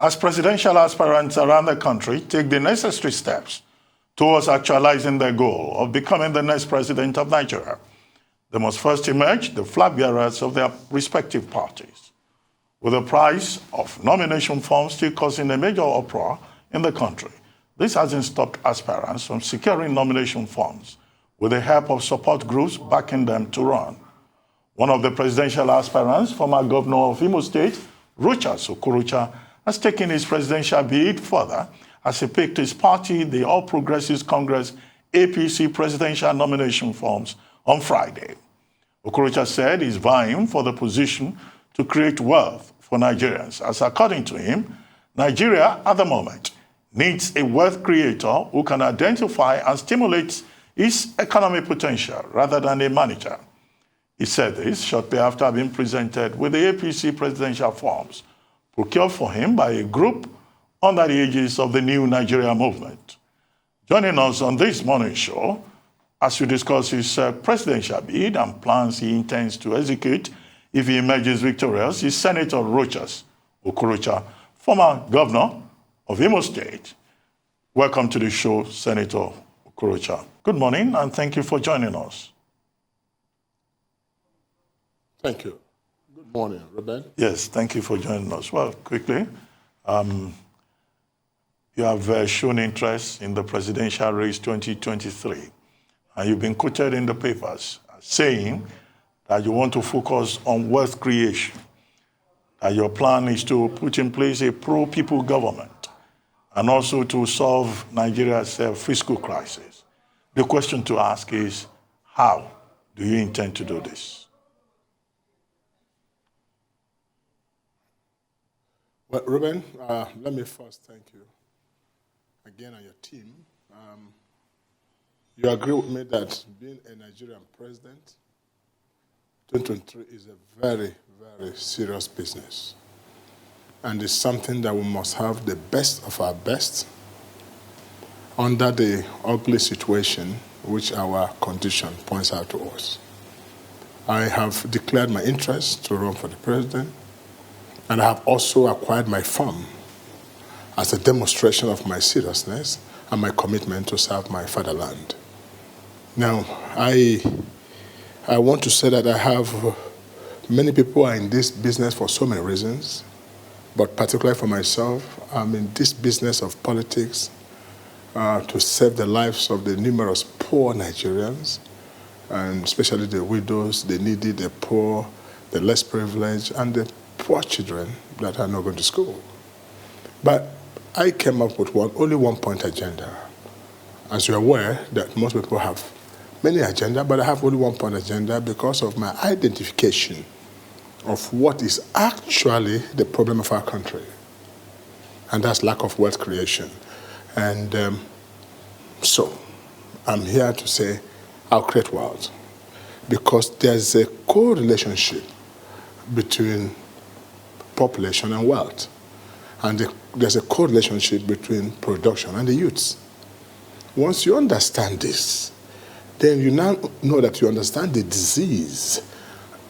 as presidential aspirants around the country take the necessary steps towards actualizing their goal of becoming the next president of Nigeria. They must first emerge the flag bearers of their respective parties. With the price of nomination forms still causing a major uproar in the country, this hasn't stopped aspirants from securing nomination forms with the help of support groups backing them to run. One of the presidential aspirants, former governor of Imo State, Rochas Okorocha, has taken his presidential bid further as he picked his party, the All Progressives Congress APC presidential nomination forms on Friday. Okorocha said he's vying for the position to create wealth for Nigerians, as according to him, Nigeria at the moment needs a wealth creator who can identify and stimulate its economic potential rather than a manager. He said this shortly after being presented with the APC presidential forms procured for him by a group under the aegis of the New Nigeria movement. Joining us on this morning show, as we discuss his presidential bid and plans he intends to execute if he emerges victorious, is Senator Rochas Okorocha, former governor of Imo State. Welcome to the show, Senator Okorocha. Good morning, and thank you for joining us. Thank you. Good morning, Ruben. Yes, thank you for joining us. Well, quickly, you have shown interest in the presidential race 2023, and you've been quoted in the papers saying that you want to focus on wealth creation, that your plan is to put in place a pro-people government, and also to solve Nigeria's fiscal crisis. The question to ask is, how do you intend to do this? Well, Ruben, let me first thank you again and your team. You agree with me that being a Nigerian president, 2023 is a very, very serious business. And it's something that we must have the best of our best under the ugly situation which our condition points out to us. I have declared my interest to run for the president, and I have also acquired my farm as a demonstration of my seriousness and my commitment to serve my fatherland. Now, I want to say that I have many people are in this business for so many reasons, but particularly for myself, I'm in this business of politics to save the lives of the numerous poor Nigerians, and especially the widows, the needy, the poor, the less privileged, and the poor children that are not going to school. But I came up with only one-point agenda. As you're aware, that most people have many agendas, but I have only one-point agenda because of my identification of what is actually the problem of our country, and that's lack of wealth creation. And so I'm here to say I'll create wealth because there's a correlationship between population and wealth, and there's a correlationship between production and the youths. Once you understand this, then you now know that you understand the disease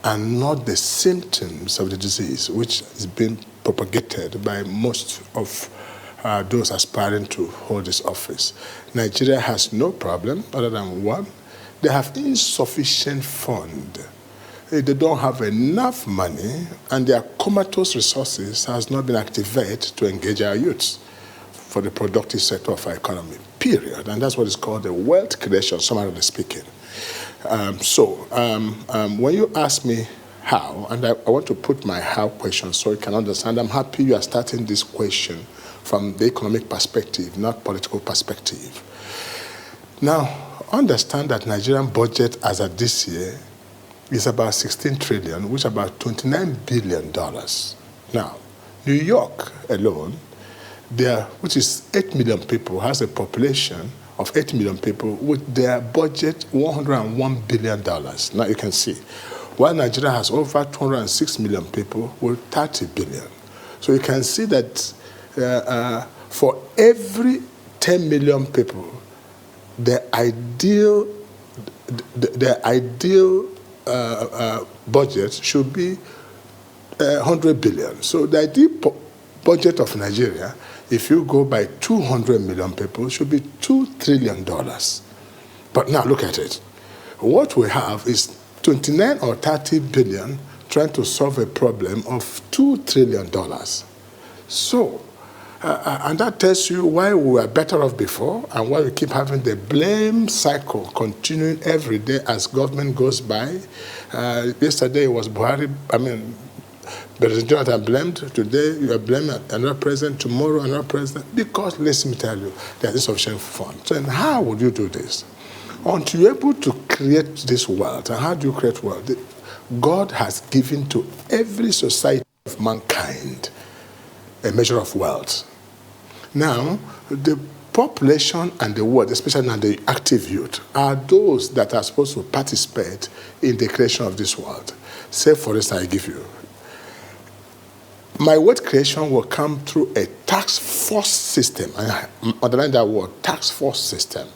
and not the symptoms of the disease, which is being propagated by most of those aspiring to hold this office. Nigeria has no problem other than one: they have insufficient fund. They don't have enough money, and their comatose resources has not been activated to engage our youths for the productive sector of our economy, period. And that's what is called the wealth creation, summarily speaking. When you ask me how, and I want to put my how question so you can understand, I'm happy you are starting this question from the economic perspective, not political perspective. Now, understand that Nigerian budget as of this year is about 16 trillion, which is about $29 billion. Now, New York alone, which is 8 million people, has a population of 8 million people with their budget $101 billion. Now you can see, while Nigeria has over 206 million people with 30 billion. So you can see that for every 10 million people, the ideal budget should be 100 billion. So the ideal budget of Nigeria, if you go by 200 million people, should be $2 trillion. But now look at it. What we have is 29 or 30 billion trying to solve a problem of $2 trillion. So, and that tells you why we were better off before and why we keep having the blame cycle continuing every day as government goes by. Yesterday it was Buhari, President Jonathan blamed. Today you are blaming another president. Tomorrow another president. Because, let me tell you, there is insufficient funds. So, and how would you do this? Until you're able to create this wealth, and how do you create wealth? God has given to every society of mankind a measure of wealth. Now, the population and the world, especially now the active youth, are those that are supposed to participate in the creation of this world. Say, for instance, I give you, my wealth creation will come through a tax force system. And I underline that word, tax force system.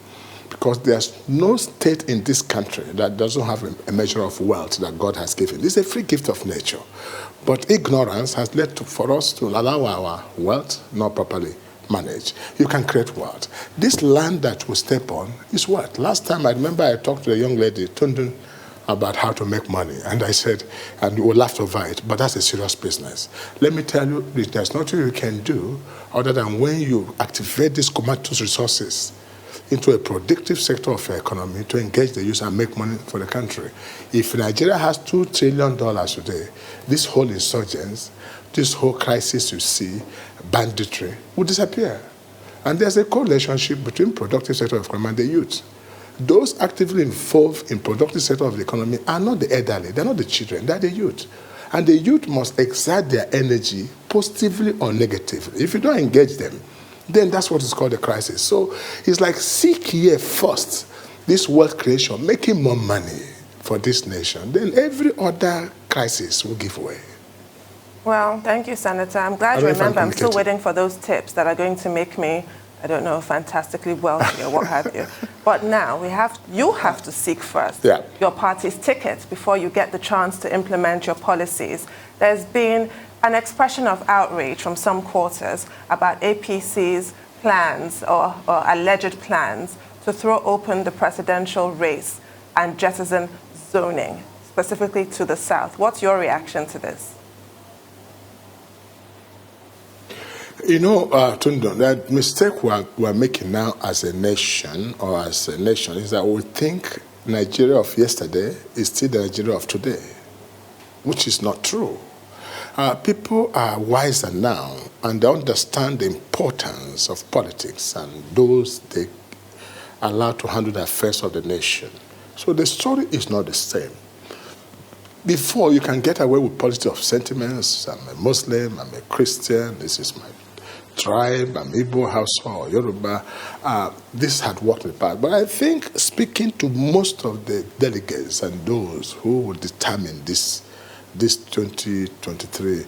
Because there's no state in this country that doesn't have a measure of wealth that God has given. This is a free gift of nature. But ignorance has led for us to allow our wealth not properly managed. You can create wealth. This land that we step on is what? Last time I remember I talked to a young lady, Tundun, about how to make money. And I said, and we laughed over it, but that's a serious business. Let me tell you, there's nothing you can do other than when you activate these commodities resources into a productive sector of the economy to engage the youth and make money for the country. If Nigeria has $2 trillion today, this whole insurgence, this whole crisis you see, banditry, will disappear. And there's a correlationship between productive sector of economy and the youth. Those actively involved in productive sector of the economy are not the elderly, they're not the children, they're the youth. And the youth must exert their energy positively or negatively. If you don't engage them, then that's what is called a crisis. So it's like seek ye first this wealth creation, making more money for this nation, then every other crisis will give way. Well, thank you, Senator. I'm glad you remember. I'm still waiting for those tips that are going to make me, I don't know, fantastically wealthy or what have you. But now you have to seek first your party's ticket before you get the chance to implement your policies. There's been an expression of outrage from some quarters about APC's plans or alleged plans to throw open the presidential race and jettison zoning, specifically to the south. What's your reaction to this? You know, Tundun, that mistake we're making now as a nation is that we think Nigeria of yesterday is still the Nigeria of today, which is not true. People are wiser now, and they understand the importance of politics and those they allow to handle the affairs of the nation. So the story is not the same. Before, you can get away with politics of sentiments. I'm a Muslim, I'm a Christian, this is my tribe, I'm Igbo, Hausa, or Yoruba. This had worked in the past. But I think speaking to most of the delegates and those who will determine this 2023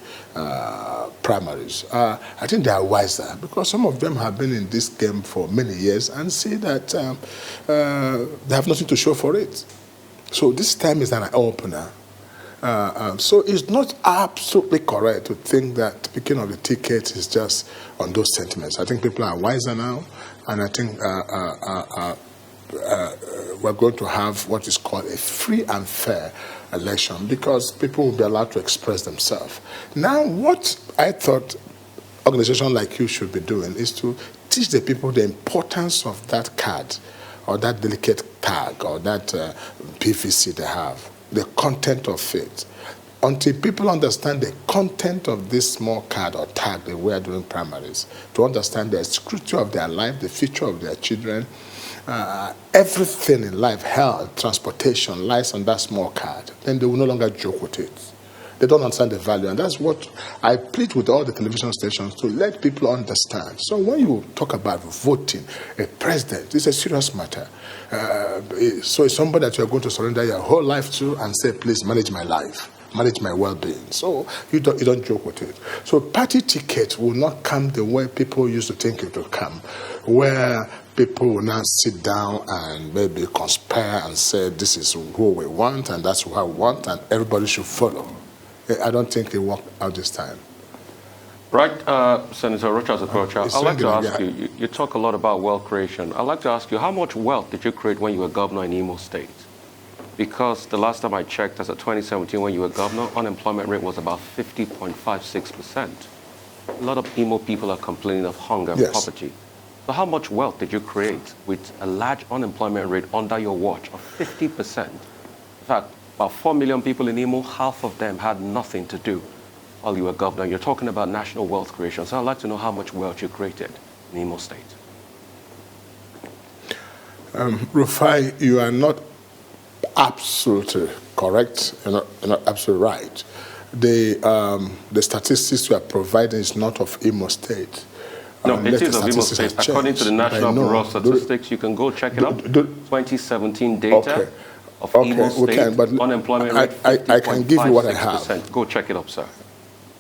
primaries, I think they are wiser because some of them have been in this game for many years and see that they have nothing to show for it. So this time is an eye-opener. So it's not absolutely correct to think that picking of the ticket is just on those sentiments. I think people are wiser now, and I think we're going to have what is called a free and fair election because people will be allowed to express themselves. Now, what I thought organizations like you should be doing is to teach the people the importance of that card or that delicate tag or that PVC they have, the content of it. Until people understand the content of this small card or tag they wear during primaries, to understand the security of their life, the future of their children, everything in life, health, transportation, lies on that small card, then they will no longer joke with it. They don't understand the value. And that's what I plead with all the television stations to let people understand. So when you talk about voting a president, it's a serious matter. So it's somebody that you're going to surrender your whole life to and say, please manage my life, manage my well-being. So you don't joke with it. So party tickets will not come the way people used to think it would come, where people will now sit down and maybe conspire and say, this is who we want and that's who I want and everybody should follow. I don't think it worked out this time. Right, Senator Rochas Okorocha, I'd like to ask you, you talk a lot about wealth creation. I'd like to ask you, how much wealth did you create when you were governor in Imo State? Because the last time I checked, as of 2017, when you were governor, unemployment rate was about 50.56%. A lot of Imo people are complaining of hunger and poverty. So how much wealth did you create with a large unemployment rate under your watch of 50%? In fact, about 4 million people in Imo, half of them had nothing to do while you were governor. You're talking about national wealth creation. So I'd like to know how much wealth you created in Imo State. Rufai, you are not absolutely correct. You're not absolutely right. The statistics you are providing is not of Imo State. No, it is of Imo State. According to the National Bureau of Statistics, you can go check it up. 2017 data of Imo State, unemployment rate 50.56%. I can give you what I have. Go check it up, sir.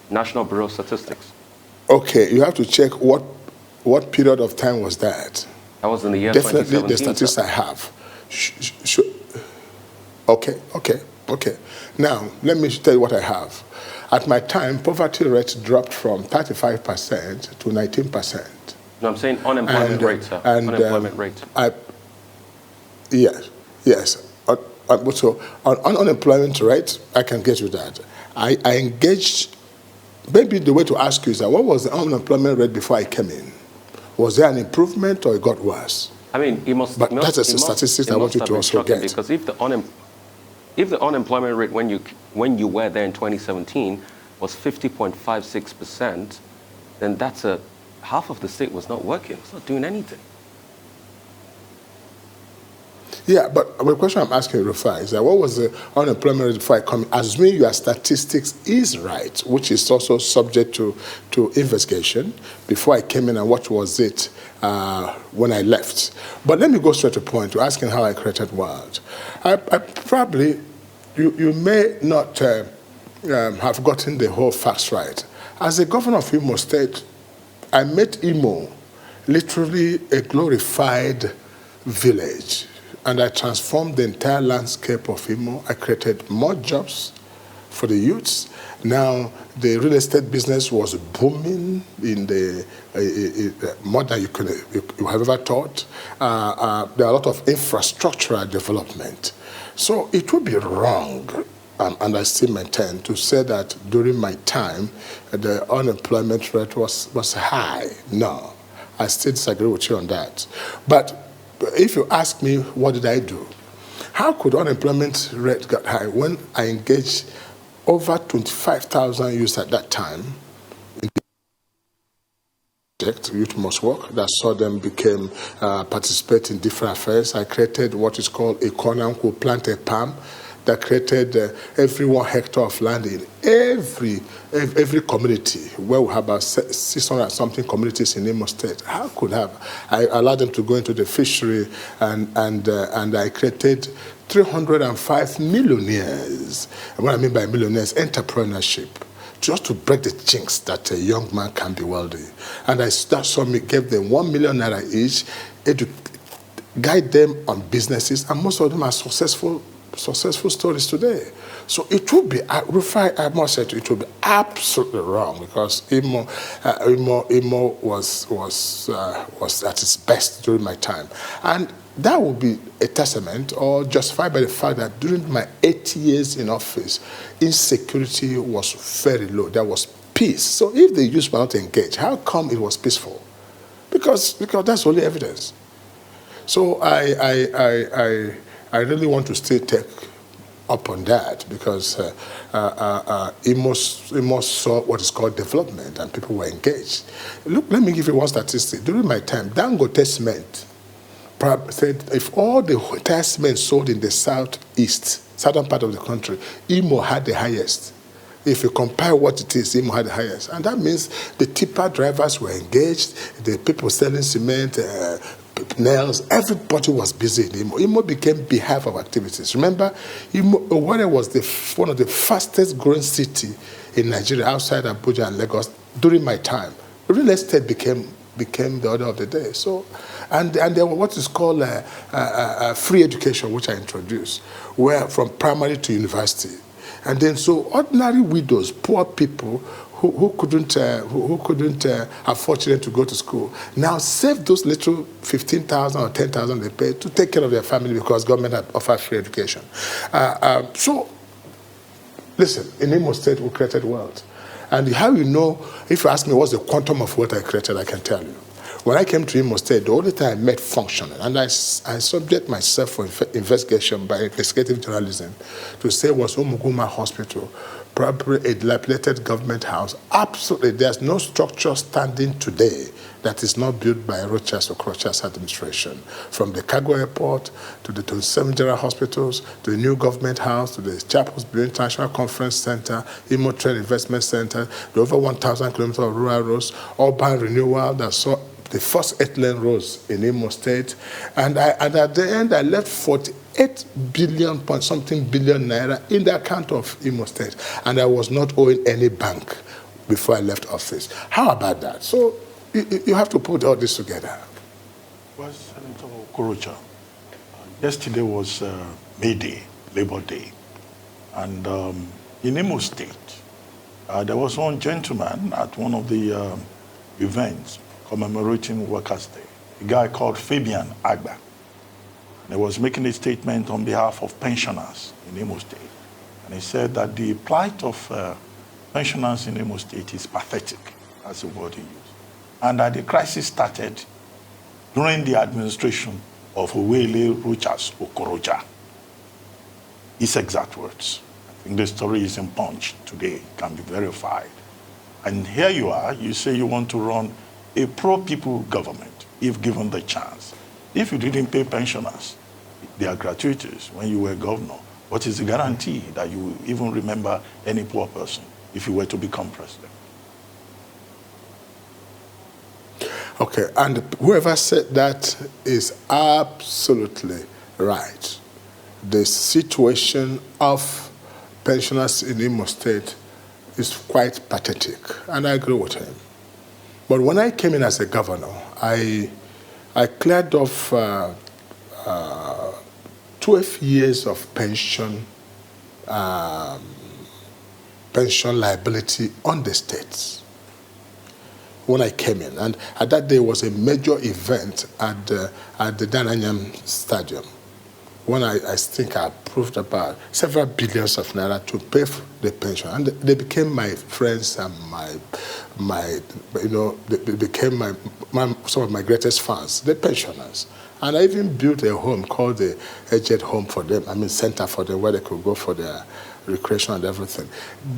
National Bureau of Statistics. Okay, you have to check what period of time was that. That was in the year Definitely 2017. the statistics sir. I have. Okay. Now, let me tell you what I have. At my time, poverty rate dropped from 35% to 19%. No, I'm saying unemployment rate, sir. Unemployment rate. Yes. So on unemployment rate, I can get you that. I engaged, maybe the way to ask you is that what was the unemployment rate before I came in? Was there an improvement or it got worse? I mean, it must. But that's a statistic I want you to also get. Because if the unemployment rate when you were there in 2017 was 50.56%, then that's half of the state was not working. It's not doing anything. Yeah, but the question I'm asking Rufai is that what was the unemployment rate before I come in? Assuming your statistics is right, which is also subject to investigation, before I came in, and what was it when I left? But let me go straight to the point, to asking how I created wealth. I probably, you may not have gotten the whole facts right. As the governor of Imo State, I made Imo literally a glorified village. And I transformed the entire landscape of Imo. I created more jobs for the youths. Now, the real estate business was booming in the more than you have ever thought. There are a lot of infrastructural development. So it would be wrong, and I still maintain, to say that during my time, the unemployment rate was high. No, I still disagree with you on that. But if you ask me, what did I do? How could unemployment rate get high when I engaged over 25,000 youths at that time in the project, Youth Must Work, that saw them participate in different affairs? I created what is called a corner who plant a palm, that created every 1 hectare of land in every community, where we have about 600 something communities in Imo State. How could I allowed them to go into the fishery, and I created 305 millionaires. And what I mean by millionaires, entrepreneurship, just to break the chinks that a young man can be wealthy. And that saw me, gave them 1 million naira each, guide them on businesses, and most of them are successful stories today. So it would be, Rufai, I must say, it would be absolutely wrong, because Imo was at its best during my time. And that would be a testament, or justified by the fact that during my 8 years in office, insecurity was very low. There was peace. So if the youth were not engaged, how come it was peaceful? Because that's only evidence. So I really want to still take up on that, because Imo saw what is called development, and people were engaged. Look, let me give you one statistic. During my time, Dangote Cement said if all the entire cement sold in the southern part of the country, Imo had the highest. If you compare what it is, Imo had the highest. And that means the tipper drivers were engaged, the people selling cement, nails, everybody was busy in Imo. Imo became beehive of activities. Remember, Owerri was one of the fastest growing city in Nigeria, outside Abuja and Lagos, during my time. Real estate became the order of the day. So, and there was what is called free education, which I introduced, where from primary to university. And then so ordinary widows, poor people who couldn't afford children to go to school now save those little 15,000 or 10,000 they pay to take care of their family because government had offered free education. So, listen, in Imo State, we created wealth. And how you know, if you ask me what's the quantum of wealth I created, I can tell you. When I came to Imo State, the only time I met functioning, and I subject myself for investigation by investigative journalism to say was Umuguma Hospital, probably a dilapidated government house. Absolutely, there's no structure standing today that is not built by Rochas Okorocha's administration. From the cargo airport to the 27 general hospitals, to the new government house, to the Chapels International Conference Center, Imo Trade Investment Center, the over 1,000 kilometers of rural roads, urban renewal that saw the first 8-lane roads in Imo State. And at the end, I left 48 billion point something billion naira in the account of Imo State. And I was not owing any bank before I left office. How about that? So you have to put all this together. Well, Senator Okorocha, yesterday was May Day, Labor Day. And in Imo State, there was one gentleman at one of the events commemorating Workers' Day, a guy called Fabian Agba. And he was making a statement on behalf of pensioners in Imo State. And he said that the plight of pensioners in Imo State is pathetic, that's the word he used. And that the crisis started during the administration of Rochas Okorocha. His exact words. I think the story is in Punch today, can be verified. And here you are, you say you want to run a pro-people government, if given the chance. If you didn't pay pensioners their gratuities when you were governor, what is the guarantee that you will even remember any poor person if you were to become president? Okay, and whoever said that is absolutely right. The situation of pensioners in Imo State is quite pathetic, and I agree with him. But when I came in as a governor, I cleared off 12 years of pension liability on the states when I came in. And at that day was a major event at the Dananyam Stadium, when I think I approved about several billions of naira to pay for the pension. And they became my friends and they became some of my greatest fans, the pensioners. And I even built a home called the Aged Home for them, center for them, where they could go for their recreation and everything.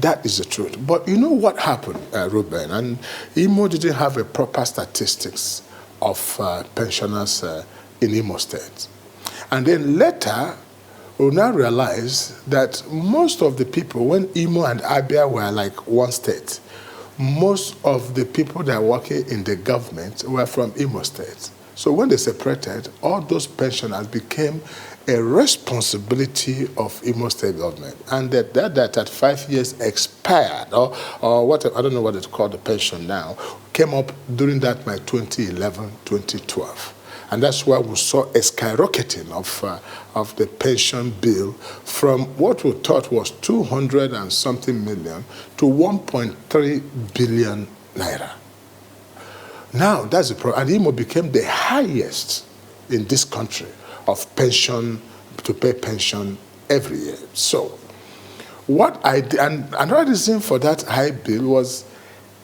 That is the truth. But you know what happened, Ruben? And Imo didn't have a proper statistics of pensioners in Imo State. And then later, we now realize that most of the people, when Imo and Abia were like one state, most of the people that are working in the government were from Imo State. So when they separated, all those pensioners became a responsibility of Imo State government. And that 5 years expired, or what, I don't know what it's called, the pension now, came up during that by 2011, 2012. And that's why we saw a skyrocketing of the pension bill from what we thought was 200 and something million to 1.3 billion naira. Now, that's the problem. And Imo became the highest in this country of pension, to pay pension every year. So, what I did, and another reason for that high bill was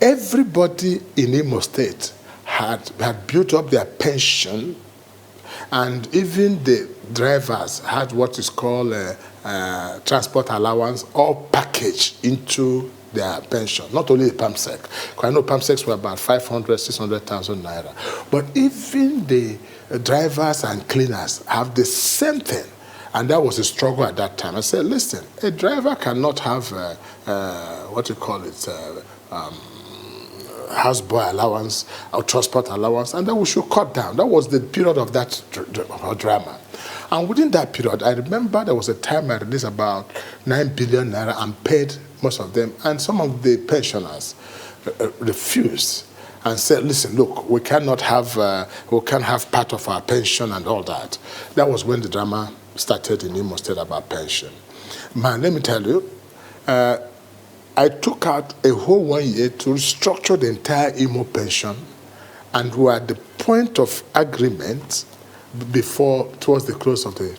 everybody in Imo State had built up their pension, and even the drivers had what is called a transport allowance, all packaged into their pension, not only the PAMSEC. Because I know PAMSECs were about 500, 600,000 naira. But even the drivers and cleaners have the same thing. And that was a struggle at that time. I said, listen, a driver cannot have, houseboy allowance or transport allowance, and then we should cut down. That was the period of that drama. And within that period, I remember there was a time I released about 9 billion naira and paid most of them, and some of the pensioners refused and said, listen, look, we can't have part of our pension and all that. That was when the drama started in Imo State about pension. Man, let me tell you, I took out a whole 1 year to restructure the entire Imo pension, and we were at the point of agreement towards the close of the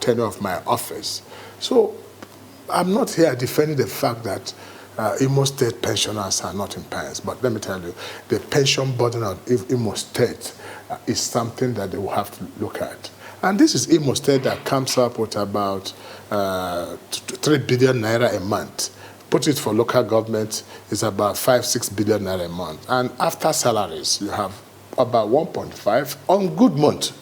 tenure of my office. So I'm not here defending the fact that Imo State pensioners are not in pensions, but let me tell you, the pension burden on Imo State is something that they will have to look at. And this is Imo State that comes up with about 3 billion naira a month. Put it for local government, it's about 5-6 billion naira a month. And after salaries, you have about 1.5 on good month,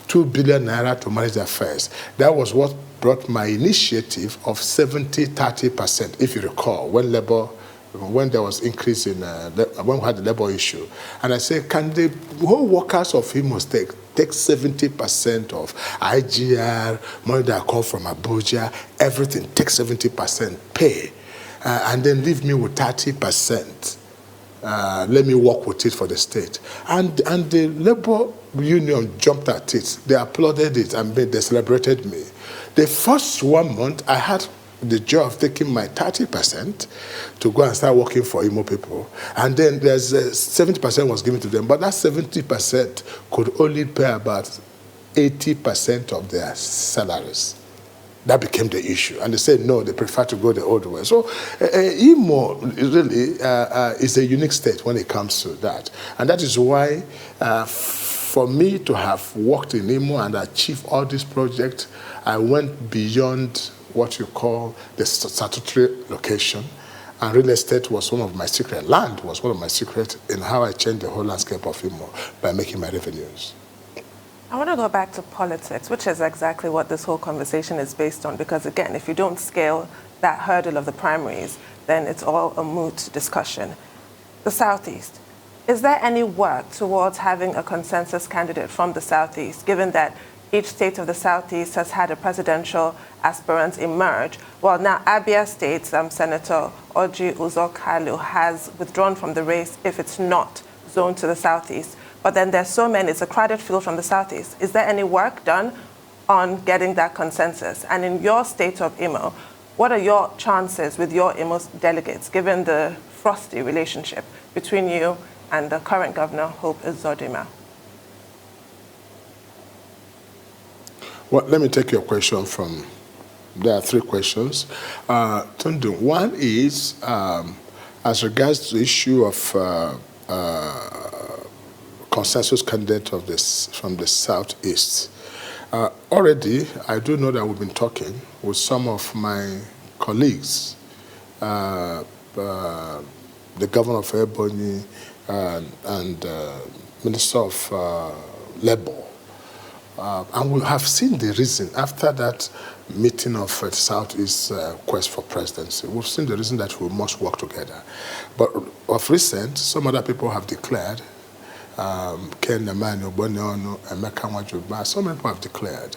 2 billion naira to manage the affairs. That was what brought my initiative of 70-30%, if you recall, when there was increase in, when we had the labor issue. And I said, can the whole workers of Imo State take 70% of IGR, money that come from Abuja, everything, take 70% pay, and then leave me with 30%. Let me work with it for the state. And the labor union jumped at it. They applauded it and they celebrated me. The first 1 month, I had the job of taking my 30% to go and start working for Imo people. And then there's 70% was given to them, but that 70% could only pay about 80% of their salaries. That became the issue. And they said, no, they prefer to go the old way. So Imo really is a unique state when it comes to that. And that is why for me to have worked in Imo and achieve all these projects, I went beyond what you call the statutory location. And real estate was one of my secrets. Land was one of my secrets in how I changed the whole landscape of Imo by making my revenues. I want to go back to politics, which is exactly what this whole conversation is based on. Because again, if you don't scale that hurdle of the primaries, then it's all a moot discussion. The Southeast. Is there any work towards having a consensus candidate from the Southeast, given that each state of the Southeast has had a presidential aspirant emerge? Well, now Abia State, Senator Rochas Okorocha has withdrawn from the race if it's not zoned to the Southeast. But then there's so many, it's a crowded field from the Southeast. Is there any work done on getting that consensus? And in your state of Imo, what are your chances with your Imo delegates, given the frosty relationship between you and the current governor, Hope Uzodimma? Well, let me take your question from, there are 3 questions. Tundu, one is, as regards to the issue of consensus candidate from the Southeast. Already, I do know that we've been talking with some of my colleagues, the governor of Ebonyi and Minister of Labor. And we have seen the reason after that meeting of Southeast quest for presidency. We've seen the reason that we must work together. But of recent, some other people have declared, Ken Emmanuel, Boniono, Emeka Nwajuba, so many people have declared.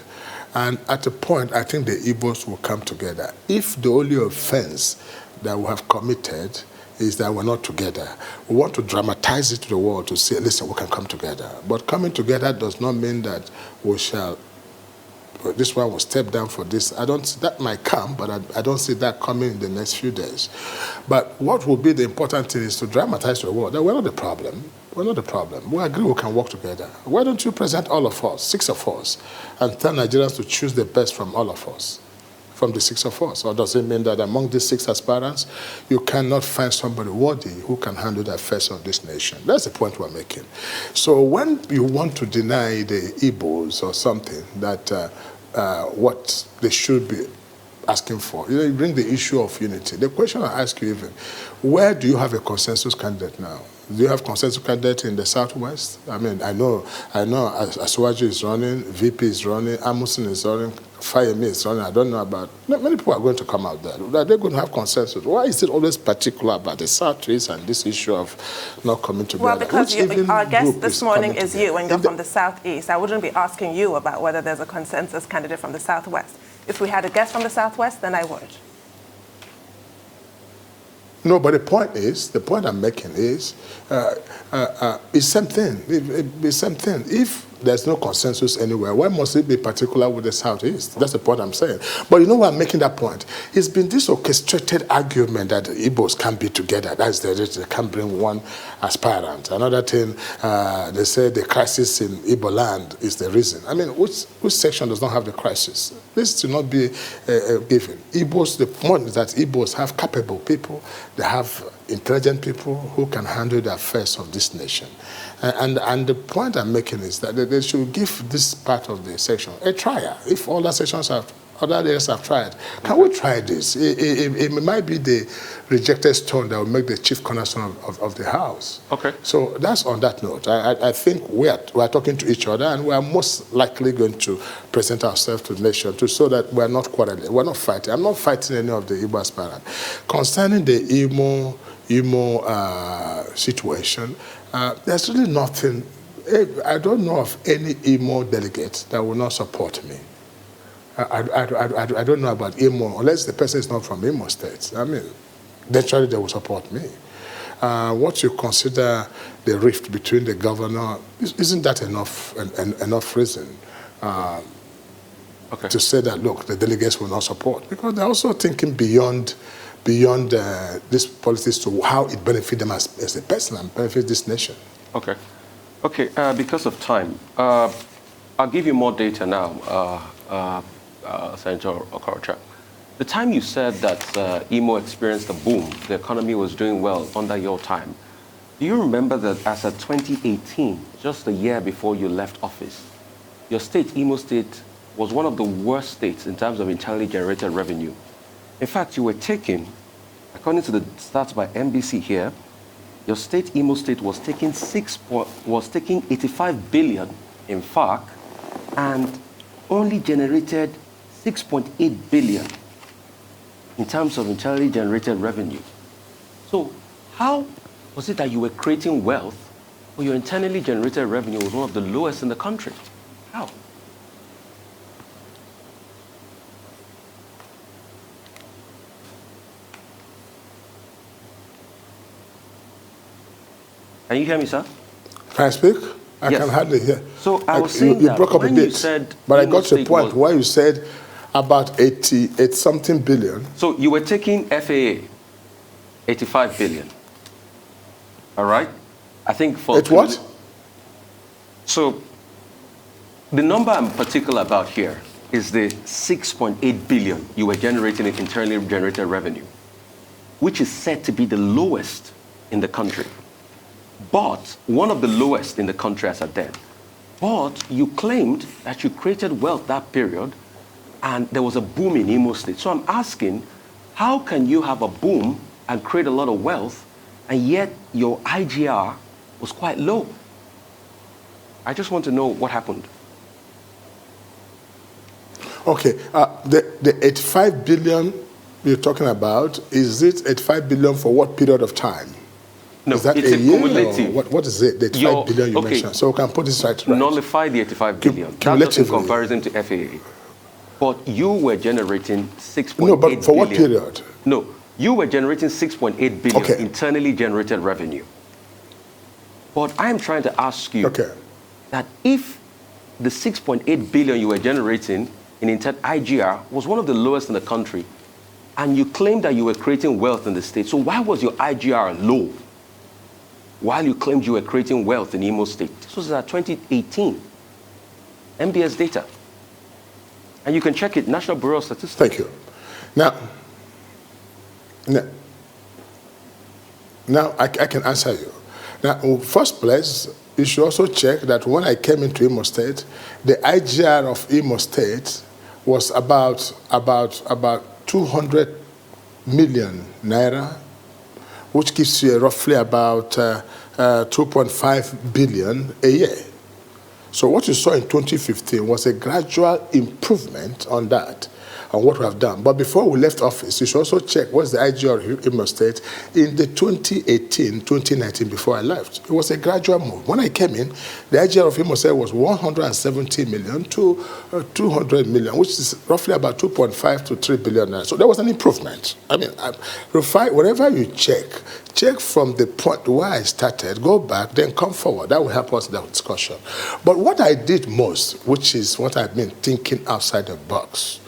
And at a point, I think the Igbos will come together. If the only offense that we have committed is that we're not together, we want to dramatize it to the world to say, listen, we can come together. But coming together does not mean that we shall, this one will step down for this. That might come, but I don't see that coming in the next few days. But what will be the important thing is to dramatize to the world that we're not the problem. We're not the problem. We agree we can work together. Why don't you present all of us, 6 of us, and tell Nigerians to choose the best from all of us, from the 6 of us? Or does it mean that among these 6 aspirants, you cannot find somebody worthy who can handle the affairs of this nation? That's the point we're making. So when you want to deny the Igbos or something that what they should be asking for, you bring the issue of unity. The question I ask you even, where do you have a consensus candidate now? Do you have consensus candidate in the Southwest? I mean, I know Asuwaju is running, VP is running, Amusin is running, Fayemi is running. I don't know about, many people are going to come out there. They're going to have consensus. Why is it always particular about the Southeast and this issue of not coming together? Well, because our guest this morning is you, and you're from the Southeast. I wouldn't be asking you about whether there's a consensus candidate from the Southwest. If we had a guest from the Southwest, then I would. No, but the point I'm making is, it's same thing. It's same thing. If there's no consensus anywhere. Why must it be particular with the Southeast? That's the point I'm saying. But you know why I'm making that point? It's been this orchestrated argument that the Igbos can't be together. That's they can't bring one aspirant. Another thing, they say the crisis in Igbo land is the reason. I mean, which section does not have the crisis? This should not be given. Igbos, the point is that Igbos have capable people. They have intelligent people who can handle the affairs of this nation. And the point I'm making is that they should give this part of the section a trial. If other sections other areas have tried, can we try this? It might be the rejected stone that will make the chief cornerstone of the house. Okay. So that's on that note. I think we are talking to each other, and we are most likely going to present ourselves to the nation so that we are not quarreling. We're not fighting. I'm not fighting any of the Igbo aspirants. Concerning the Imo situation, there's really nothing. I don't know of any Imo delegate that will not support me. I don't know about Imo, unless the person is not from Imo State. I mean, naturally they will support me. What you consider the rift between the governor, isn't that enough reason to say that, look, the delegates will not support? Because they're also thinking beyond these policies to how it benefits them as a person and benefits this nation. Okay. Okay, because of time, I'll give you more data now, Senator Okorocha. The time you said that Imo experienced a boom, the economy was doing well under your time, do you remember that as of 2018, just a year before you left office, your state, Imo State, was one of the worst states in terms of internally generated revenue? In fact, you were taking, according to the stats by NBC here, your state, Imo State, was taking 85 billion in FARC and only generated 6.8 billion in terms of internally generated revenue. So how was it that you were creating wealth when your internally generated revenue was one of the lowest in the country? How? Can you hear me, sir? Can I speak? I Yes. can hardly hear. So I was saying you that broke up a when bit, you said but I Imo got to the State point was- where you said about 88 something billion. So you were taking FAA, 85 billion. All right? I think for... It's what? So the number I'm particular about here is the 6.8 billion you were generating in internally generated revenue, which is said to be the lowest in the country. But one of the lowest in the country as at then. But you claimed that you created wealth that period and there was a boom in Imo State. So I'm asking, how can you have a boom and create a lot of wealth and yet your IGR was quite low? I just want to know what happened. Okay, the 85 billion you're talking about, is it 85 billion for what period of time? No, is that it's a year cumulative. or what is it, the 85 billion you mentioned? So we can put this right. Nullify the 85 billion. That's just in comparison to FAA. But you were generating 6.8 billion. No, but for what period? No, you were generating 6.8 billion internally generated revenue. But I'm trying to ask you that if the 6.8 billion you were generating in IGR was one of the lowest in the country, and you claimed that you were creating wealth in the state, so why was your IGR low while you claimed you were creating wealth in Imo State? This was 2018. MBS data. And you can check it, National Bureau of Statistics. Thank you. Now I can answer you. Now, in first place, you should also check that when I came into Imo State, the IGR of Imo State was about 200 million naira, which gives you roughly about 2.5 billion a year. So what you saw in 2015 was a gradual improvement on that. on what we have done. But before we left office, you should also check what's the IGR of Imo State in the 2018, 2019, before I left. It was a gradual move. When I came in, the IGR of Imo State was 170 million to 200 million, which is roughly about 2.5 to 3 billion. So there was an improvement. I mean, wherever you check from the point where I started, go back, then come forward. That will help us in the discussion. But what I did most, which is what I've been thinking outside the box,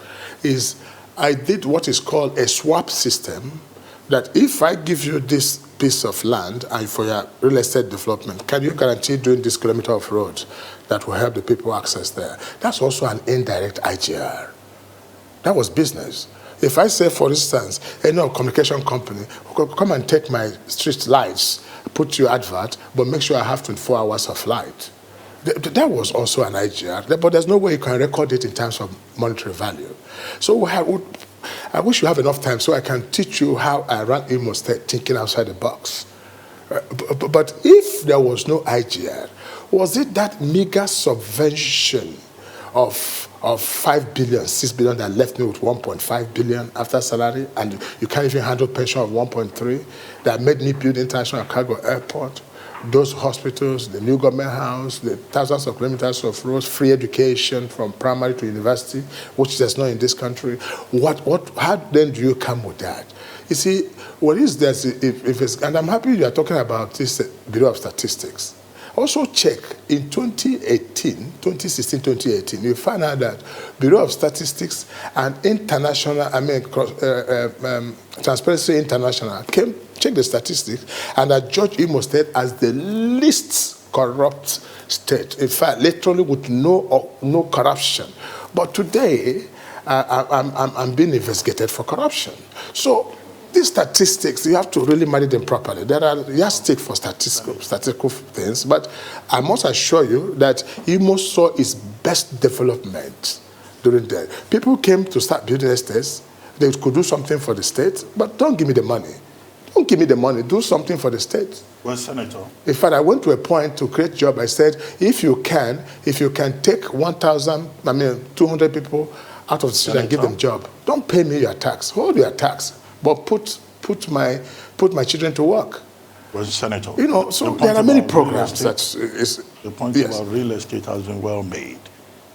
is I did what is called a swap system, that if I give you this piece of land and for your real estate development, can you guarantee doing this kilometer of road that will help the people access there? That's also an indirect IGR. That was business. If I say, for instance, any communication company, come and take my street lights, put your advert, but make sure I have 24 hours of light. That was also an IGR, but there's no way you can record it in terms of monetary value. So I wish you have enough time so I can teach you how I ran Imo State thinking outside the box. But if there was no IGR, was it that meager subvention of 5 billion, 6 billion that left me with 1.5 billion after salary, and you can't even handle pension of 1.3, that made me build International Cargo Airport, those hospitals, the new government house, the thousands of kilometers of roads, free education from primary to university, which there's not in this country? How then do you come with that? You see, what is this? And I'm happy you are talking about this Bureau of Statistics. Also check in 2016, 2018, you find out that Bureau of Statistics and Transparency International check the statistics and adjudged Imo State as the least corrupt state. In fact, literally with no corruption. But today, I'm being investigated for corruption. So these statistics, you have to really manage them properly. There are yardsticks for statistical things, but I must assure you that Imo saw its best development during that. People came to start building estates. They could do something for the state, but don't give me the money. Don't give me the money. Do something for the state. Well, Senator. In fact, I went to a point to create jobs. I said, if you can take 200 people out of the city and give them a job, don't pay me your tax. Hold your tax. But put my children to work. Well, Senator, you know, so there are many programs the point about real estate has been well made.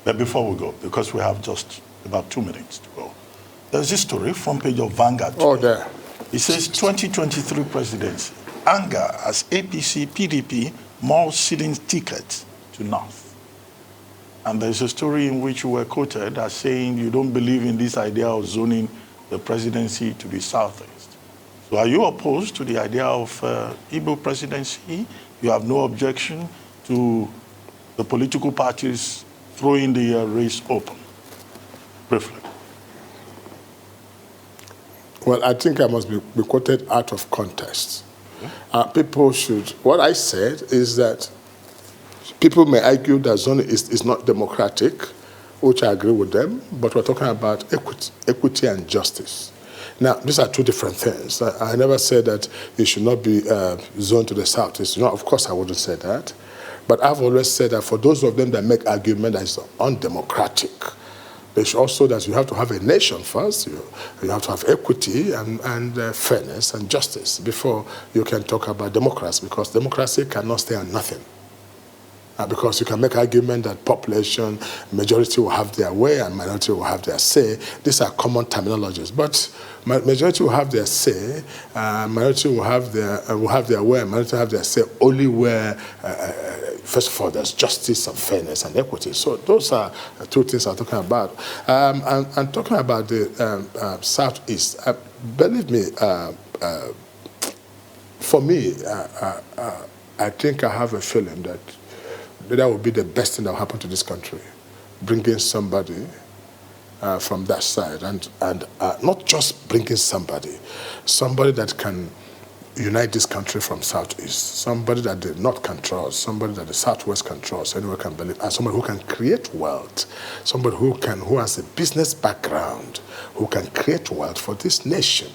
But before we go, because we have just about 2 minutes to go, there's this story, front page of Vanguard. Oh, there. It says 2023 presidency, anger as APC, PDP, more ceding tickets to North. And there's a story in which you were quoted as saying you don't believe in this idea of zoning the presidency to the southeast. So are you opposed to the idea of Igbo presidency? You have no objection to the political parties throwing the race open? Briefly. Well, I think I must be quoted out of context. People should, what I said is that people may argue that zoning is not democratic, which I agree with them, but we're talking about equity and justice. Now, these are two different things. I never said that it should not be zoned to the southeast. You know, of course I wouldn't say that. But I've always said that for those of them that make argument that it's undemocratic, they should also that you have to have a nation first. You have to have equity and fairness and justice before you can talk about democracy, because democracy cannot stay on nothing. Because you can make argument that population, majority will have their way and minority will have their say. These are common terminologies. But majority will have their say, minority will have their way, and minority will have their say only where, first of all, there's justice and fairness and equity. So those are two things I'm talking about. And talking about the Southeast, believe me, for me, I think I have a feeling that would be the best thing that will happen to this country, bringing somebody from that side, and not just bringing somebody that can unite this country from southeast, somebody that the north controls, somebody that the southwest controls, anyone can believe, and somebody who can create wealth, somebody who has a business background, who can create wealth for this nation.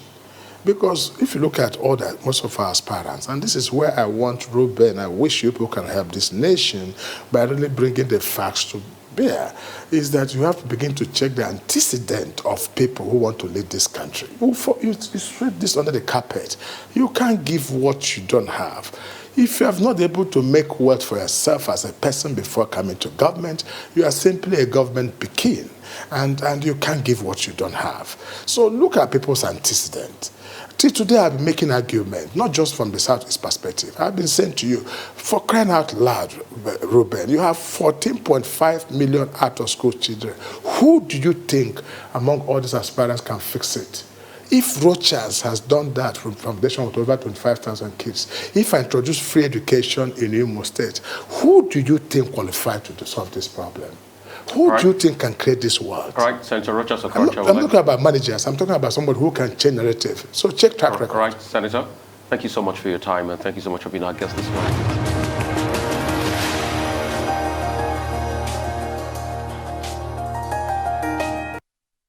Because if you look at all that, most of our aspirants, and this is where I want Ruben, I wish you people can help this nation by really bringing the facts to bear is that you have to begin to check the antecedent of people who want to lead this country. You sweep this under the carpet. You can't give what you don't have. If you have not able to make wealth for yourself as a person before coming to government, you are simply a government pekin, and you can't give what you don't have. So look at people's antecedent. Till today, I've been making argument, not just from the Southeast perspective. I've been saying to you, for crying out loud, Ruben, you have 14.5 million out-of-school children. Who do you think among all these aspirants can fix it? If Rochas has done that from foundation with over 25,000 kids, if I introduce free education in Imo State, who do you think qualified to solve this problem? Who do you think can create this world? All right, Senator Rochas Okorocha. I'm not talking about managers. I'm talking about somebody who can change narrative. So check track record. All right, Senator, thank you so much for your time, and thank you so much for being our guest this morning.